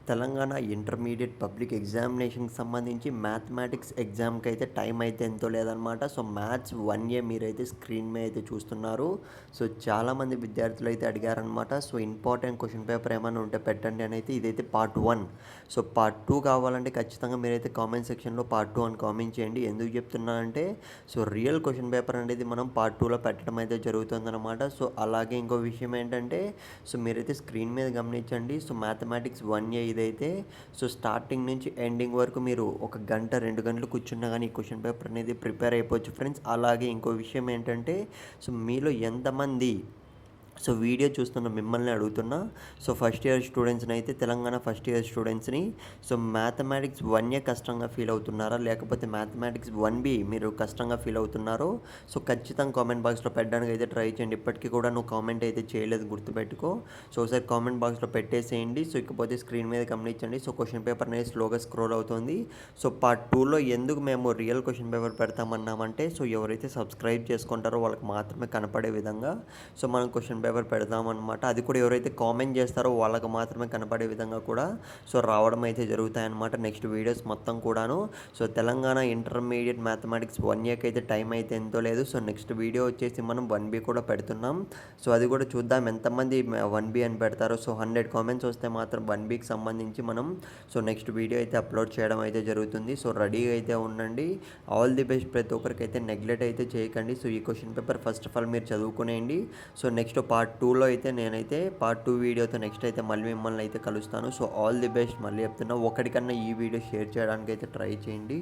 Telangana intermediate public ఎగ్జామినేషన్‌కి సంబంధించి mathematics ఎగ్జామ్‌కైతే time అయితే ఎంతో లేదనమాట. సో, మ్యాథ్స్ 1ఏ మీరైతే స్క్రీన్ మీద అయితే చూస్తున్నారు. సో, చాలామంది విద్యార్థులైతే అడిగారనమాట. సో, ఇంపార్టెంట్ క్వెషన్ పేపర్ ఏమన్నా ఉంటే పెట్టండి అనైతే ఇదైతే పార్ట్ 1. సో, పార్ట్ 2 కావాలంటే ఖచ్చితంగా మీరైతే కామెంట్ సెక్షన్‌లో పార్ట్ 2 అని కామెంట్ చేయండి. ఎందుకు చెప్తున్నానంటే సో, రియల్ క్వెషన్ పేపర్ అనేది మనం పార్ట్ 2లో పెట్టడం అయితే జరుగుతుందనమాట. సో, అలాగే ఇంకో విషయం ఏంటంటే సో, మీరైతే స్క్రీన్ మీద గమనించండి. సో, మ్యాథమెటిక్స్ 1ఏ ఇదైతే సో, స్టార్టింగ్ నుంచి ఎండింగ్ వరకు మీరు ఒక గంట, 2 గంటలు కూర్చున్నా గానీ ఈ క్వెషన్ పేపర్ అనేది ప్రిపేర్ అయిపోవచ్చు ఫ్రెండ్స్. అలాగే ఇంకో విషయం ఏంటంటే సో, మీలో ఎంతమంది సో, వీడియో చూస్తున్న మిమ్మల్ని అడుగుతున్నా. సో, ఫస్ట్ ఇయర్ స్టూడెంట్స్‌ని అయితే తెలంగాణ ఫస్ట్ ఇయర్ స్టూడెంట్స్‌ని సో, మ్యాథమెటిక్స్ 1ఏ కష్టంగా ఫీల్ అవుతున్నారా? లేకపోతే మ్యాథమెటిక్స్ 1బి మీరు కష్టంగా ఫీల్ అవుతున్నారో సో, ఖచ్చితంగా కామెంట్ బాక్స్‌లో పెట్టడానికి అయితే ట్రై చేయండి. ఇప్పటికీ కూడా నువ్వు కామెంట్ అయితే చేయలేదు గుర్తుపెట్టుకో. సో, ఒకసారి కామెంట్ బాక్స్‌లో పెట్టేసేయండి. సో, ఇకపోతే స్క్రీన్ మీద గమనించండి. సో, క్వెషన్ పేపర్ అనేది స్లోగా స్క్రోల్ అవుతుంది. సో, పార్ట్ 2లో ఎందుకు మేము రియల్ క్వెషన్ పేపర్ పెడతామన్నామంటే సో, ఎవరైతే సబ్స్క్రైబ్ చేసుకుంటారో వాళ్ళకి మాత్రమే కనపడే విధంగా సో, మనం క్వెషన్ పేపర్ పెడదామన్నమాట. అది కూడా ఎవరైతే కామెంట్ చేస్తారో వాళ్ళకి మాత్రమే కనపడే విధంగా కూడా సో, రావడం అయితే జరుగుతాయన్నమాట నెక్స్ట్ వీడియోస్ మొత్తం కూడాను. సో, తెలంగాణ ఇంటర్మీడియట్ మ్యాథమెటిక్స్ 1ఏకి అయితే టైం అయితే ఎంతో లేదు. సో, నెక్స్ట్ వీడియో వచ్చేసి మనం 1బి కూడా పెడుతున్నాం. సో, అది కూడా చూద్దాం ఎంతమంది 1బి అని పెడతారో. సో, 100 కామెంట్స్ వస్తే మాత్రం 1బికి సంబంధించి మనం సో, నెక్స్ట్ వీడియో అయితే అప్లోడ్ చేయడం అయితే జరుగుతుంది. సో, రెడీగా అయితే ఉండండి. ఆల్ ది బెస్ట్ ప్రతి ఒక్కరికైతే నెగ్లెక్ట్ అయితే చేయకండి. సో, ఈ question paper first of all మీరు చదువుకునేయండి. సో, నెక్స్ట్ పార్ట్ 2లో అయితే నేనైతే పార్ట్ 2 వీడియోతో నెక్స్ట్ అయితే మళ్ళీ మిమ్మల్ని అయితే కలుస్తాను. సో, ఆల్ ది బెస్ట్ మళ్ళీ చెప్తున్నా. ఒకటికన్నా ఈ వీడియో షేర్ చేయడానికి అయితే ట్రై చేయండి.